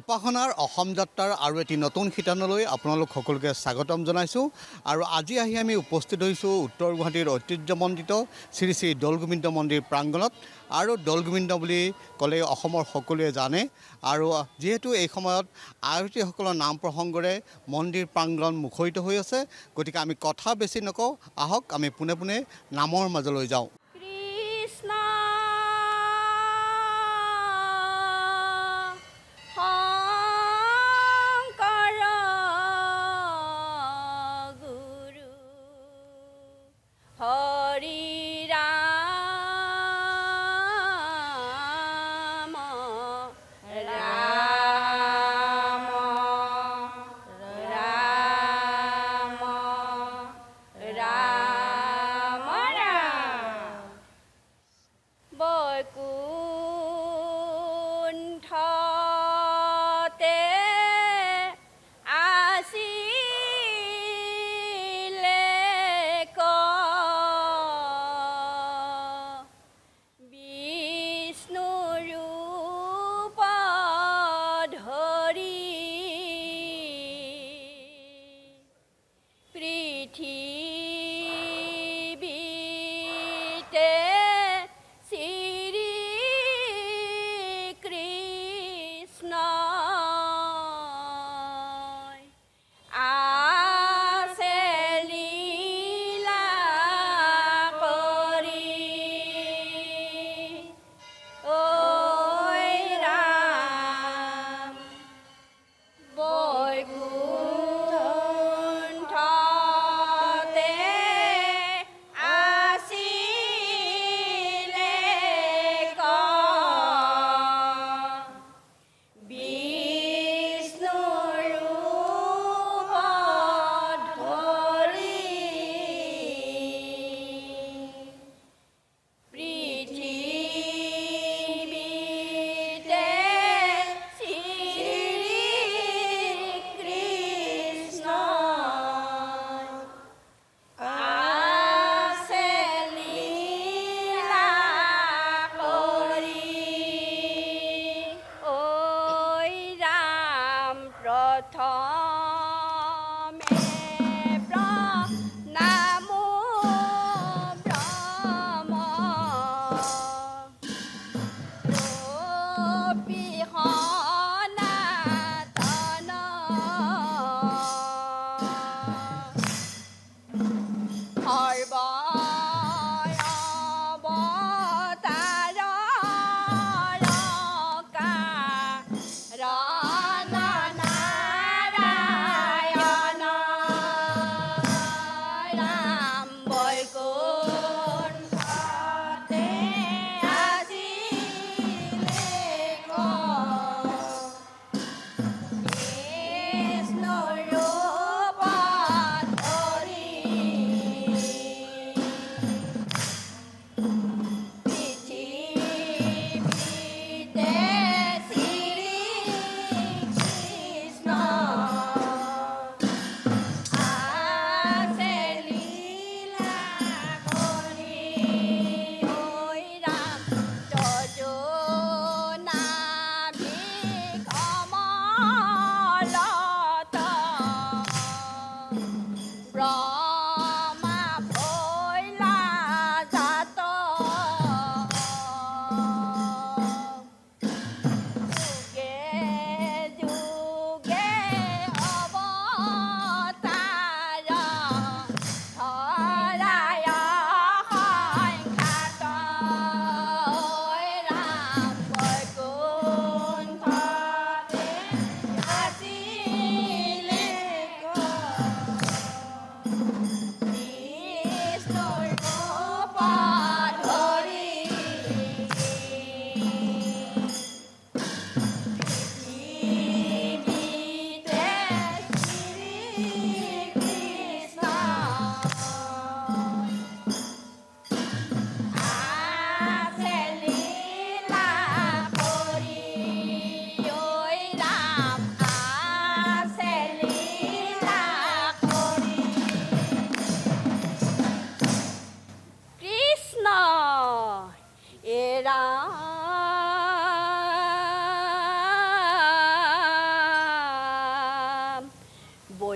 উপাসনাৰ অসম যাত্ৰাৰ আৰু এটি নতুন শিতানলৈ আপোনালোক সকলোকে স্বাগতম জনাইছোঁ আৰু আজি আহি আমি উপস্থিত হৈছোঁ উত্তৰ গুৱাহাটীৰ ঐতিহ্যমণ্ডিত শ্ৰী শ্ৰী দৌলগোবিন্দ মন্দিৰ প্ৰাংগণত আৰু দৌলগোবিন্দ বুলি ক'লে অসমৰ সকলোৱে জানে আৰু যেহেতু এই সময়ত আয়তীসকলৰ নাম প্ৰসংগৰে মন্দিৰ প্ৰাংগণ মুখৰিত হৈ আছে গতিকে আমি কথা বেছি নকওঁ আহক আমি পোনে পোনে নামৰ মাজলৈ যাওঁ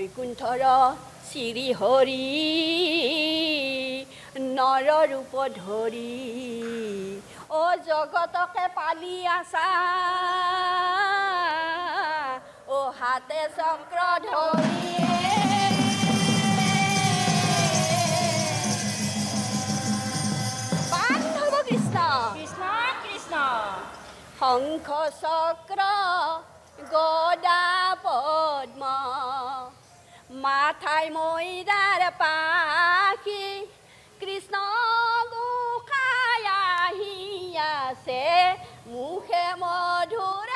বৈকুণ্ঠৰ শ্ৰী হৰি নৰ ৰূপ ধৰি অ জগতকে পালি আছা অ হাতে চক্ৰ ধৰি বান্ধৱ কৃষ্ণ কৃষ্ণ কৃষ্ণ শংখ চক্ৰ গদা পদ্ম মাথায় মৈদাৰ পাখি কৃষ্ণ গোসাঁই আহি আছে মুখে মধুৰ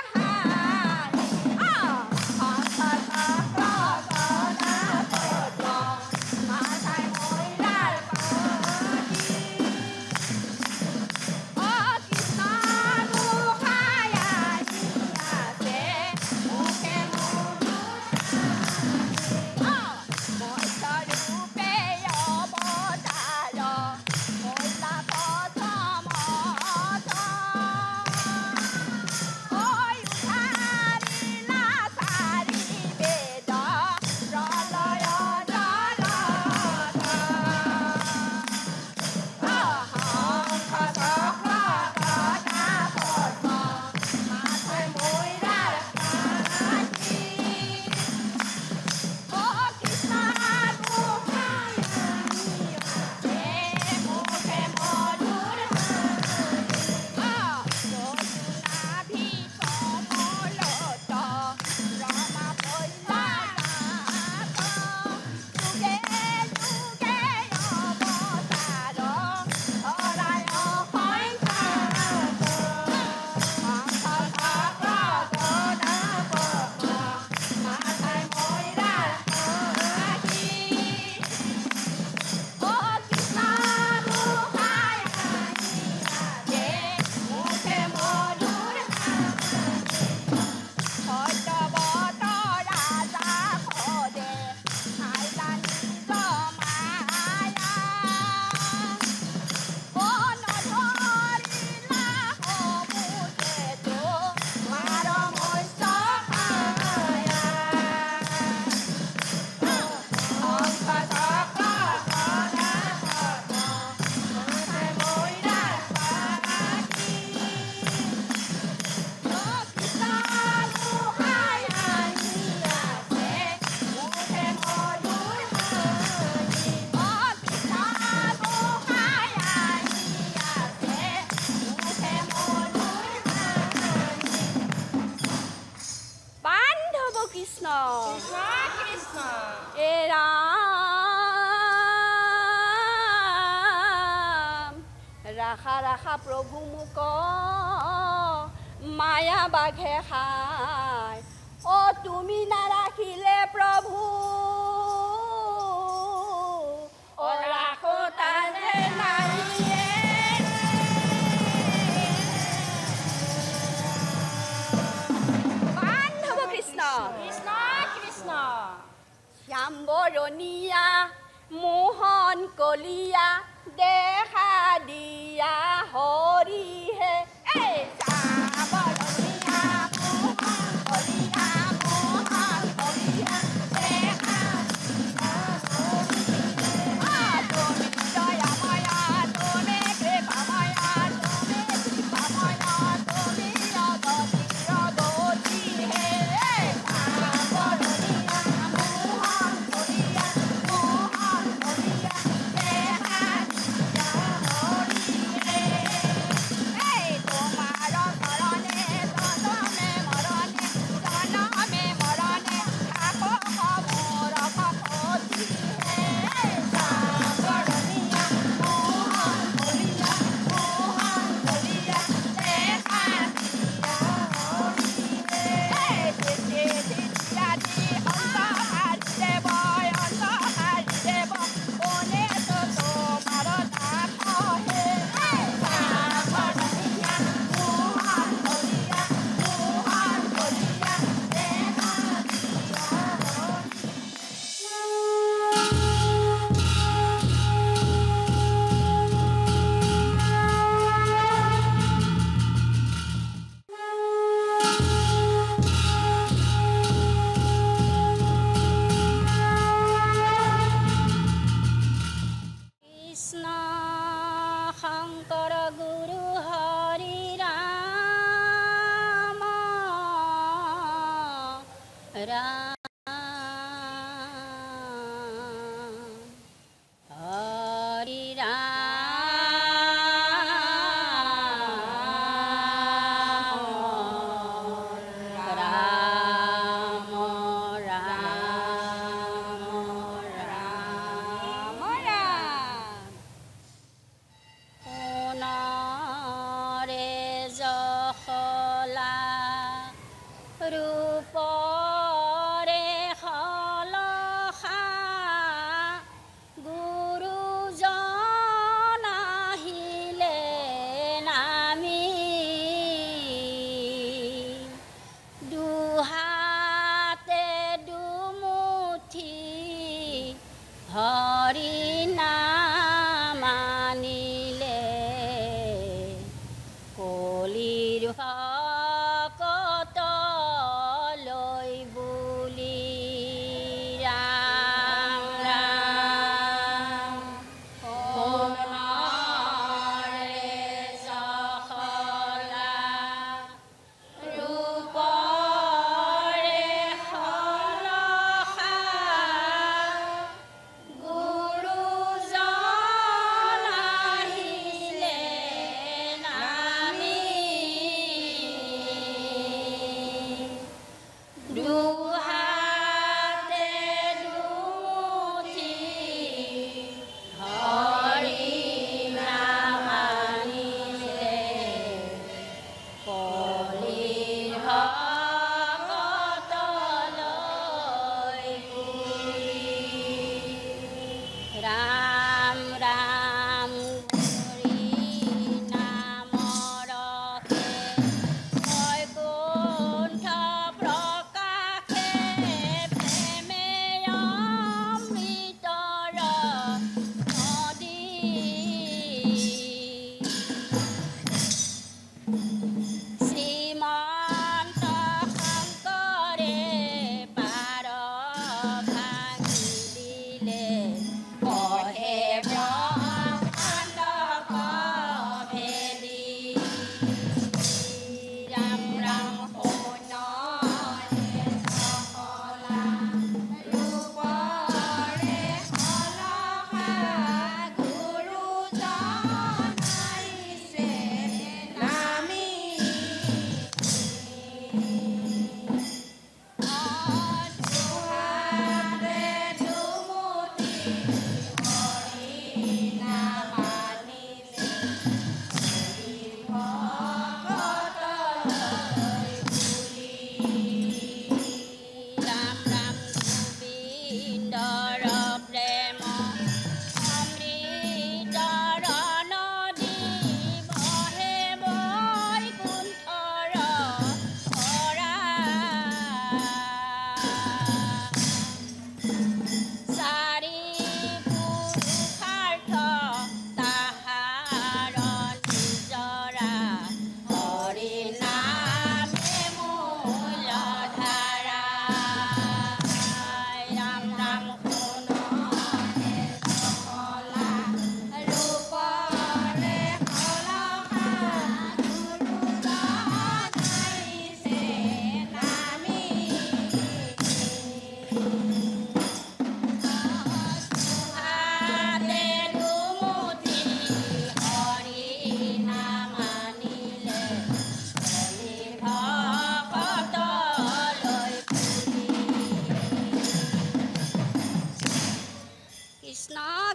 ৰাখা ৰাখা প্ৰভু মোক মায়া বাঘে খায় অ তুমি নাৰাখিলে প্ৰভু অ ৰাখো তানে নাহিয়ে বান্ধৱ কৃষ্ণ কৃষ্ণ কৃষ্ণ শ্যাম বৰণীয়া মোহন কলিয়া দেখা দিয়া হৰি হে এই বৰণীয়া মোহন কলিয়া দেখা তুমি দয়াময়া তুমি কৃপাময়া তুমি কৃপাময়া তুমি অগতি হে বৰণীয়া মোহন কলিয়া দেখা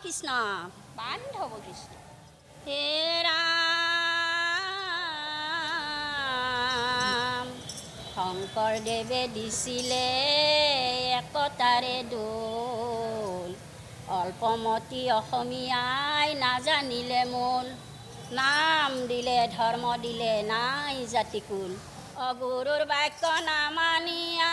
কৃষ্ণ বান্ধৱ কৃষ্ণ হে ৰাম শংকৰদেৱে দিছিলে একতাৰে দোল অল্পমতি অসমীয়াই নাজানিলে মূল নাম দিলে ধৰ্ম দিলে নাই জাতিকুল অগুৰুৰ বাক্য নামানিয়া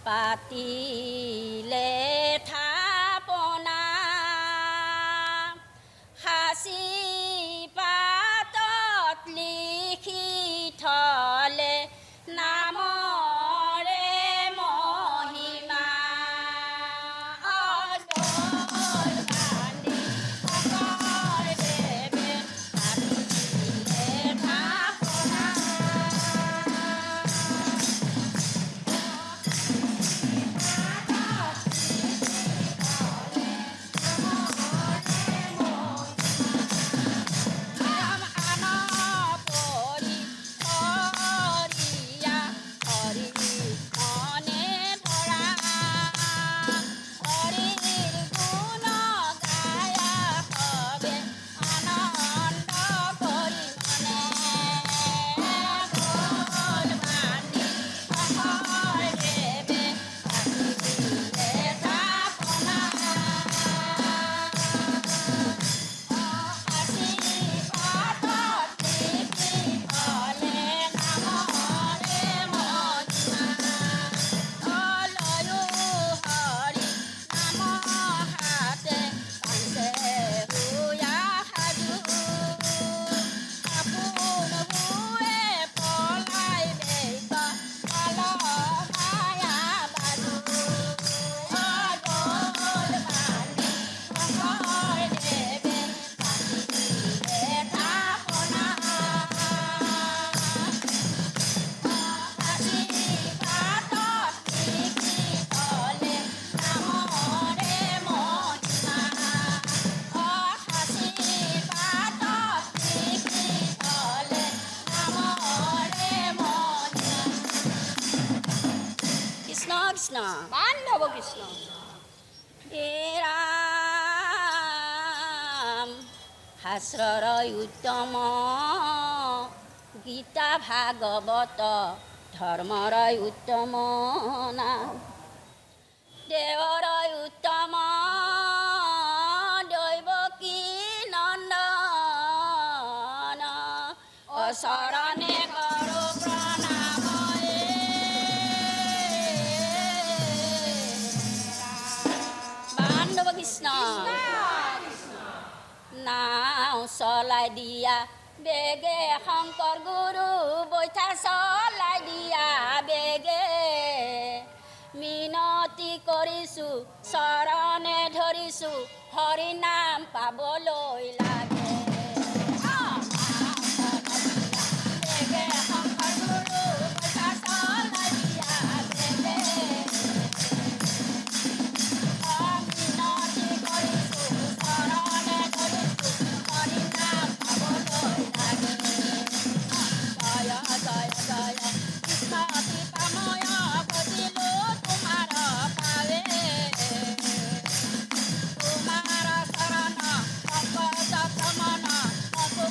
পাতিলে থাপনা বান্ধৱ কৃষ্ণ হে ৰাম শাস্ত্ৰৰ উত্তম গীতা ভাগৱত ধৰ্মৰ উত্তম নাম দেৱৰ উত্তম দৈৱকী নন্দন অচৰণে কৰো প্ৰণাম বান্ধৱ কৃষ্ণ নাও চলাই দিয়া বেগে শংকৰ গুৰু বৈঠা চলাই দিয়া বেগে মিনতি কৰিছোঁ চৰণে ধৰিছোঁ হৰি নাম পাবলৈ লাগে বেগে শংকৰ গুৰু বৈঠা চলাই দিয়া বেগে মিনতি কৰিছোঁ চৰণে ধৰিছোঁ হৰি নাম পাবলৈ লাগে জয় জয় জয় কৃষ্ণ কৃপাময় ভজিলো তোমাৰ পাৱে তোমাৰ চৰণ পংকজ ভ্ৰমণ অতুক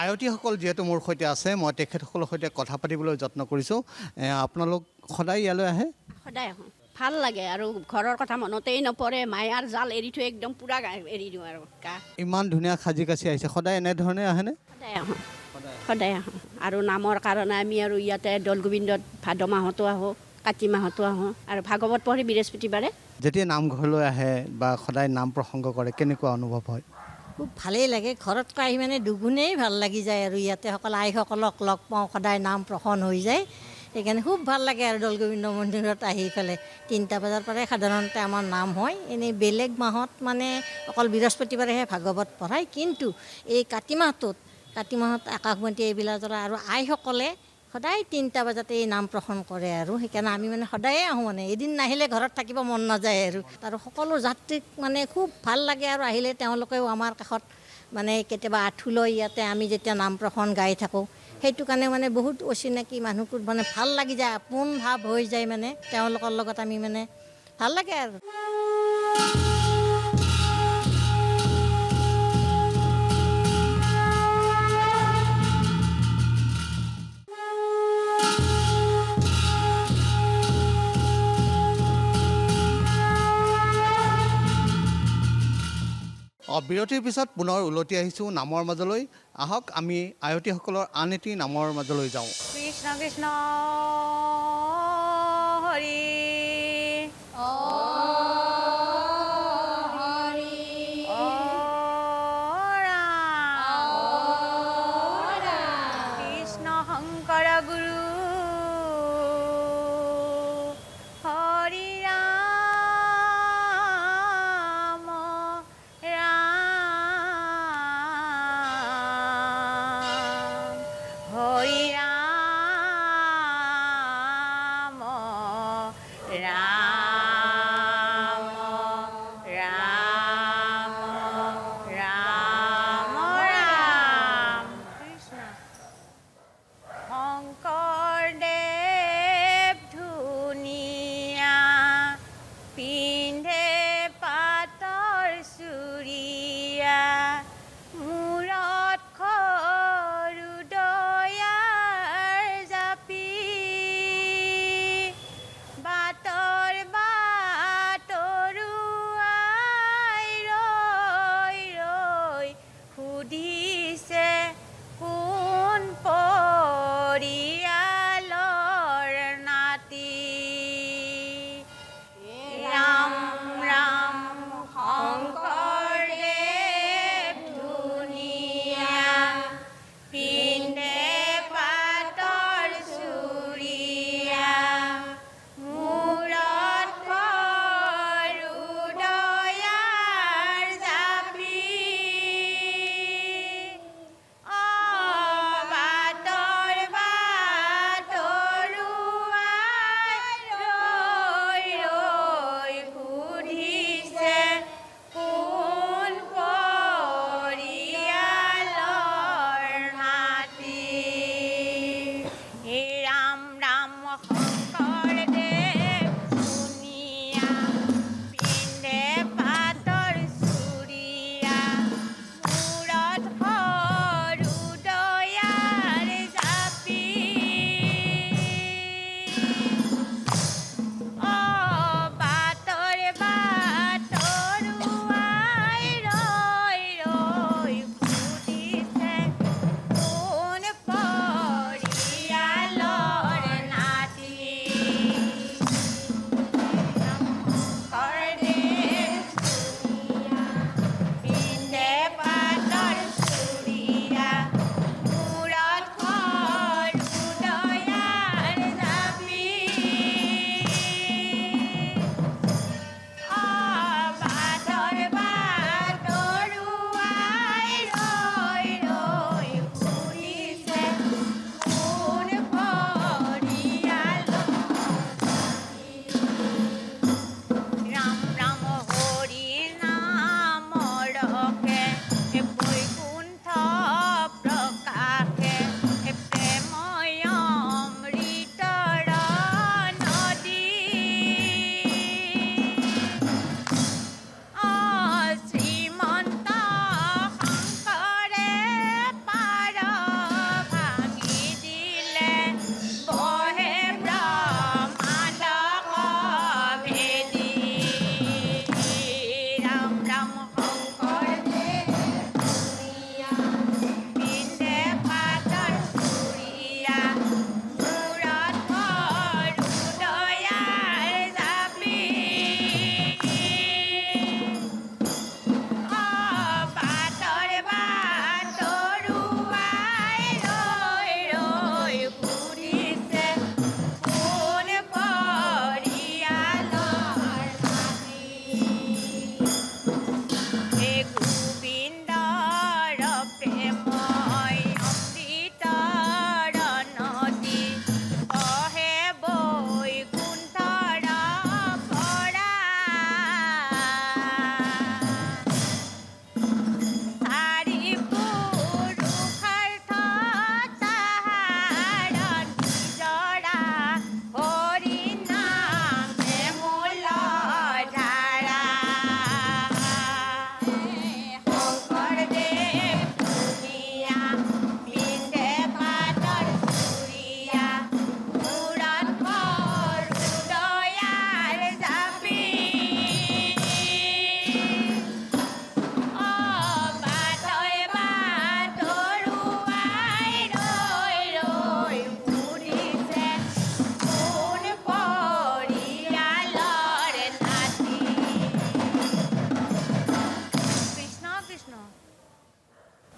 আয়তীসকল যেহেতু মোৰ সৈতে আছে মই তেখেতসকলৰ সৈতে কথা পাতিবলৈ যত্ন কৰিছোঁ আপোনালোক সদায় ইয়ালৈ আহে সদায় আহোঁ ভাল লাগে আৰু ঘৰৰ কথা মনতেই নপৰে মায়াৰ জাল এৰি থৈ একদম পূৰা এৰি দিওঁ আৰু ইমান ধুনীয়া সাজি কাচি আহিছে সদায় এনেধৰণে আহেনে সদায় আহোঁ আৰু নামৰ কাৰণে আমি আৰু ইয়াতে দৌল গোবিন্দত ভাদ মাহতো আহোঁ কাতি মাহতো আহোঁ আৰু ভাগৱত পঢ়ি বৃহস্পতিবাৰে যেতিয়া নামঘৰলৈ আহে বা সদায় নাম প্ৰসংগ কৰে কেনেকুৱা অনুভৱ হয় খুব ভালেই লাগে ঘৰতকৈ আহি মানে দুগুণেই ভাল লাগি যায় আৰু ইয়াতে সকলো আইসকলক লগ পাওঁ সদায় নাম প্ৰসন্ন হৈ যায় সেইকাৰণে খুব ভাল লাগে আৰু দৌল গোবিন্দ মন্দিৰত আহি পেলাই 3টা বজাৰ পৰাই সাধাৰণতে আমাৰ নাম হয় এনেই বেলেগ মাহত মানে অকল বৃহস্পতিবাৰেহে ভাগৱত পঢ়ায় কিন্তু এই কাতি মাহত আকাশবন্তী এইবিলাক আৰু আইসকলে সদায় 3টা বজাতে এই নাম প্ৰসন্ন কৰে আৰু সেইকাৰণে আমি মানে সদায়ে আহোঁ মানে এদিন নাহিলে ঘৰত থাকিব মন নাযায় আৰু সকলো যাত্ৰীক মানে খুব ভাল লাগে আৰু আহিলে তেওঁলোকেও আমাৰ কাষত মানে কেতিয়াবা আঁঠু লৈ ইয়াতে আমি যেতিয়া নাম প্ৰসন্ন গাই থাকোঁ সেইটো কাৰণে মানে বহুত অচিনাকি মানুহবোৰ মানে ভাল লাগি যায় আপোন ভাৱ হৈ যায় মানে তেওঁলোকৰ লগত আমি মানে ভাল লাগে আৰু বিৰতিৰ পিছত পুনৰ উলটি আহিছোঁ নামৰ মাজলৈ আহক আমি আয়তীসকলৰ আন এটি নামৰ মাজলৈ যাওঁ কৃষ্ণ কৃষ্ণ হৰি কৃষ্ণ শংকৰ গুৰু হৰি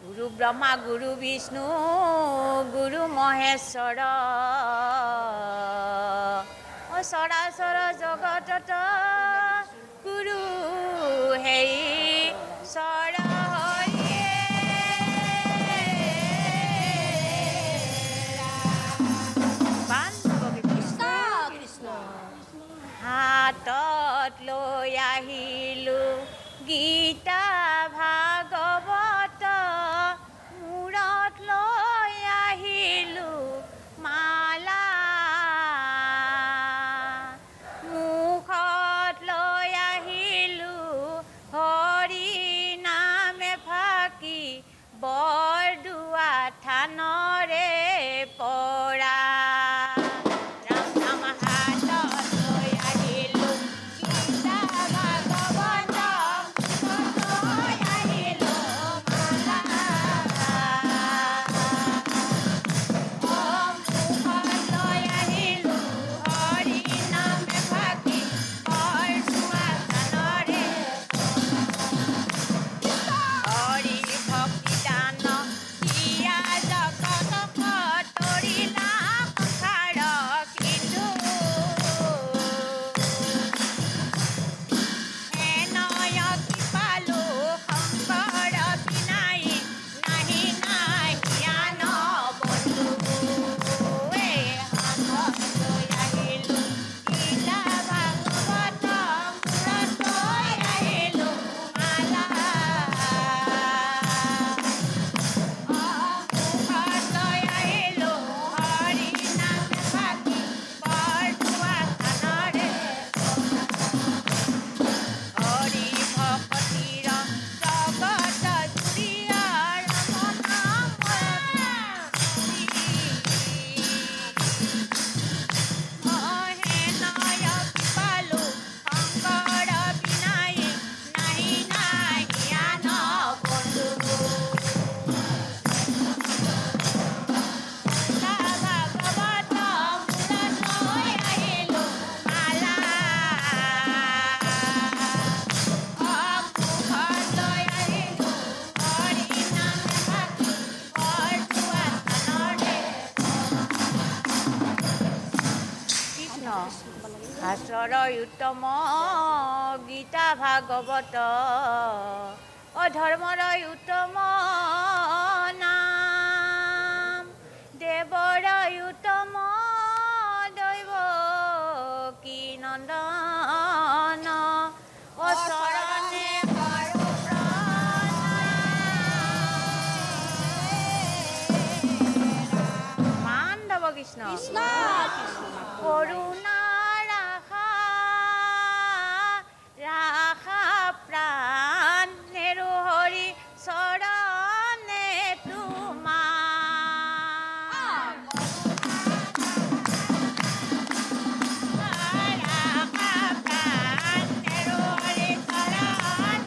গুৰু ব্ৰহ্মা গুৰু বিষ্ণু গুৰু মহেশ্বৰ চৰাচৰ জগতত গুৰু হেই চৰ হাতত লৈ আহিলো গীতা ভাগৱত মূৰত লৈ আহিলো মালা মুখত লৈ আহিলো হৰি নামে ফাকি বৰদোৱা থানৰে পৰা শাস্ত্ৰৰ উত্তম গীতা ভাগৱত অধৰ্মৰ উত্তম নাম দেৱৰ উত্তম দৈৱ কি নন্দন অচৰণে মাধৱ কৃষ্ণ করুণা রাখা প্রাণ নেরু হরি শরণে তোমার রাখা প্রাণ নেরু হরি শরণ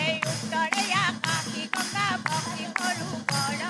এই উত্তরে আকাশী গঙ্গা ভক্তি করু বড়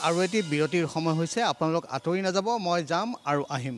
আৰু এটি বিৰতিৰ সময় হৈছে আপোনালোক আঁতৰি নাযাব মই যাম আৰু আহিম